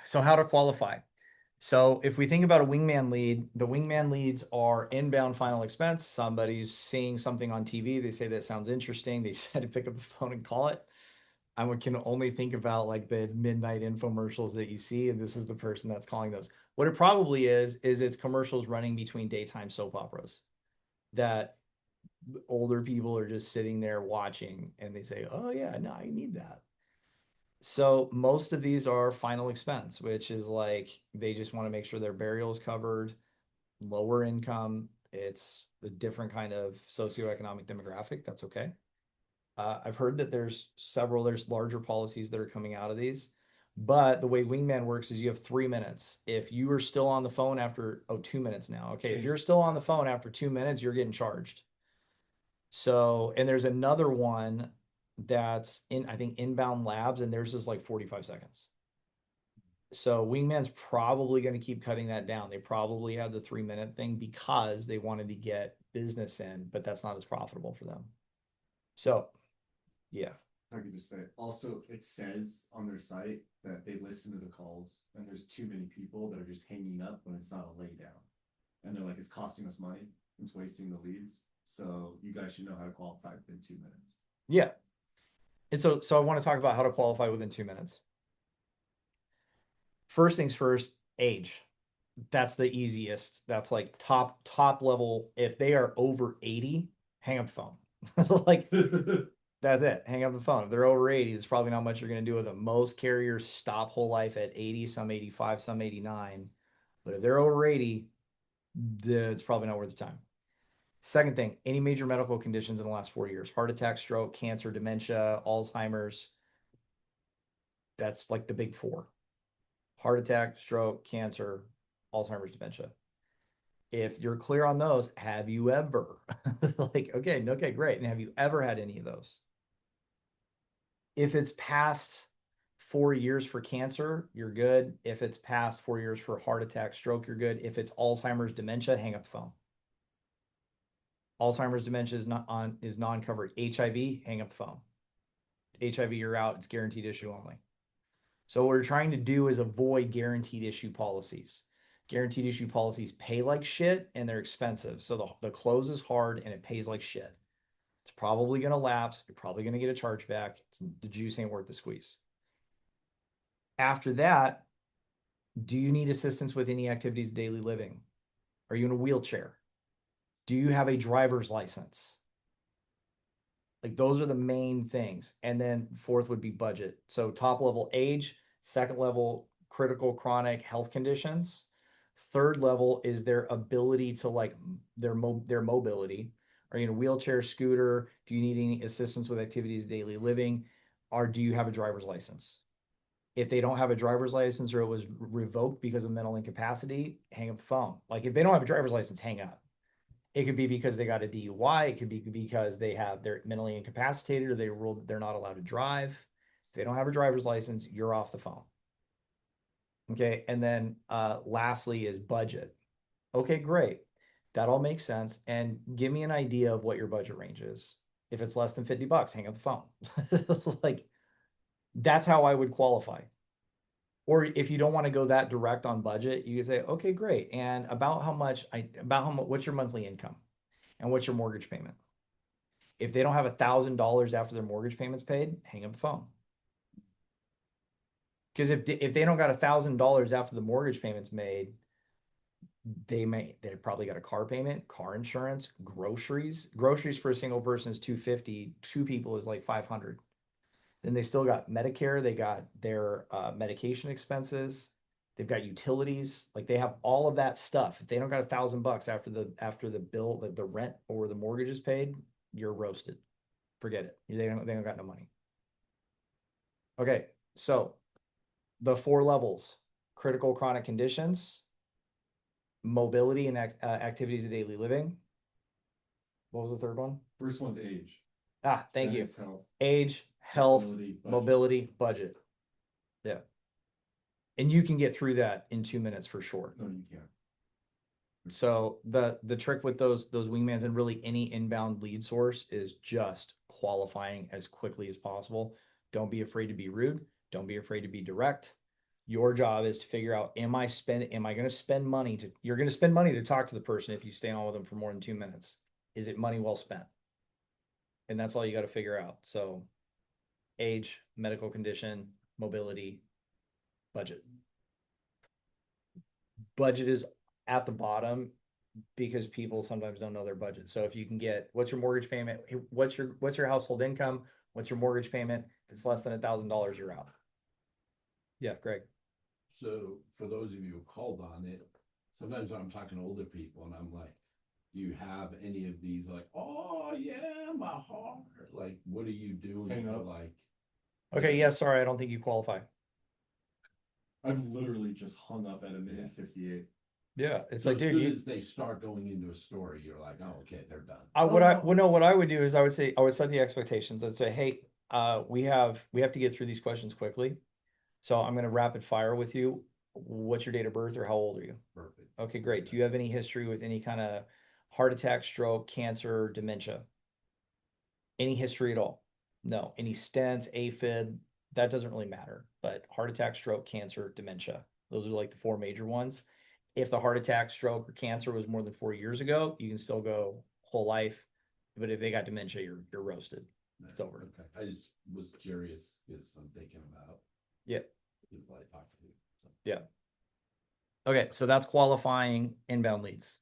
So how to qualify? So if we think about a wingman lead, the wingman leads are inbound final expense. Somebody's seeing something on TV. They say that sounds interesting. They decide to pick up the phone and call it. Can only think about like the midnight infomercials that you see, and this is the person that's calling those. What it probably is it's commercials running between daytime soap operas that older people are just sitting there watching, and they say, "Oh yeah, no, I need that." So most of these are final expense, which is like they just want to make sure their burial is covered, lower income. It's a different kind of socioeconomic demographic. That's okay. I've heard that there's larger policies that are coming out of these. But the way Wingman works is you have 3 minutes. If you are still on the phone after, 2 minutes now. Okay. If you're still on the phone after 2 minutes, you're getting charged. So, and there's another one that's in, I think, Inbound Labs, and theirs is like 45 seconds. So Wingman's probably going to keep cutting that down. They probably have the 3 minute thing because they wanted to get business in, but that's not as profitable for them. So, yeah. I could just say, also, it says on their site that they listen to the calls and there's too many people that are just hanging up when it's not a lay down. And they're like, it's costing us money, it's wasting the leads. So you guys should know how to qualify within 2 minutes. Yeah. And so I want to talk about how to qualify within 2 minutes. First things first, age. That's the easiest. That's like top level. If they are over 80, hang up the phone. Like that's it. Hang up the phone. If they're over 80, there's probably not much you're going to do with them. Most carriers stop whole life at 80, some 85, some 89. But if they're over 80, it's probably not worth the time. Second thing, any major medical conditions in the last 4 years, heart attack, stroke, cancer, dementia, Alzheimer's. That's like the big four: heart attack, stroke, cancer, Alzheimer's, dementia. If you're clear on those, have you ever, like, okay, great. And have you ever had any of those? If it's past 4 years for cancer, you're good. If it's past 4 years for heart attack, stroke, you're good. If it's Alzheimer's, dementia, hang up the phone. Alzheimer's, dementia is non-covered. HIV, hang up the phone. HIV, you're out. It's guaranteed issue only. So what we're trying to do is avoid guaranteed issue policies. Guaranteed issue policies pay like shit and they're expensive. So the close is hard and it pays like shit. It's probably going to lapse. You're probably going to get a chargeback. The juice ain't worth the squeeze. After that, do you need assistance with any activities of daily living? Are you in a wheelchair? Do you have a driver's license? Like those are the main things. And then fourth would be budget. So top level age, second level critical chronic health conditions. Third level is their ability to like their mobility. Are you in a wheelchair, scooter? Do you need any assistance with activities of daily living? Or do you have a driver's license? If they don't have a driver's license or it was revoked because of mental incapacity, hang up the phone. Like if they don't have a driver's license, hang up. It could be because they got a DUI. It could be because they're mentally incapacitated or they ruled they're not allowed to drive. If they don't have a driver's license, you're off the phone. Okay. And then lastly is budget. Okay, great. That all makes sense. And give me an idea of what your budget range is. If it's less than $50, hang up the phone. Like that's how I would qualify. Or if you don't want to go that direct on budget, you could say, okay, great. And about how much, what's your monthly income and what's your mortgage payment? If they don't have $1,000 after their mortgage payment's paid, hang up the phone. Because if they don't got $1,000 after the mortgage payment's made, they probably got a car payment, car insurance, groceries. Groceries for a single person is 250. Two people is like 500. Then they still got Medicare. They got their medication expenses. They've got utilities. Like they have all of that stuff. If they don't got $1,000 after the bill, the rent or the mortgage is paid, you're roasted. Forget it. They don't got no money. Okay, so the four levels: critical chronic conditions, mobility and activities of daily living. What was the third one? First one's age. Thank Then you. it's health, Age, health, mobility, budget. mobility, budget. Yeah. And you can get through that in 2 minutes for sure. No, you can't. So the trick with those wingmans and really any inbound lead source is just qualifying as quickly as possible. Don't be afraid to be rude. Don't be afraid to be direct. Your job is to figure out, am I going to spend money you're going to spend money to talk to the person if you stay on with them for more than 2 minutes. Is it money well spent? And that's all you got to figure out. So age, medical condition, mobility, budget. Budget is at the bottom because people sometimes don't know their budget. So if you can get, what's your mortgage payment? What's your household income? What's your mortgage payment? If it's less than $1,000, you're out. Yeah, Greg. So for those of you who called on it, sometimes when I'm talking to older people and I'm like, do you have any of these like, oh yeah, my heart? Like, what are you doing? Hang up. Like, Okay, yeah, sorry, I don't think you qualify. I've literally just hung up at a minute 58. Yeah, it's so like, as dude, soon you, as they start going into a story, you're like, oh, okay, they're done. what I would do is I would set the expectations. I'd say, hey, we have to get through these questions quickly. So I'm going to rapid fire with you. What's your date of birth or how old are you? Perfect. Okay, great. Do you have any history with any kind of heart attack, stroke, cancer, dementia? Any history at all? No. Any stents, AFib? That doesn't really matter. But heart attack, stroke, cancer, dementia. Those are like the four major ones. If the heart attack, stroke, or cancer was more than 4 years ago, you can still go whole life. But if they got dementia, you're roasted. It's over. Okay. I just was curious because I'm thinking about Yeah. people I talk to. So. Yeah. Okay, so that's qualifying inbound leads.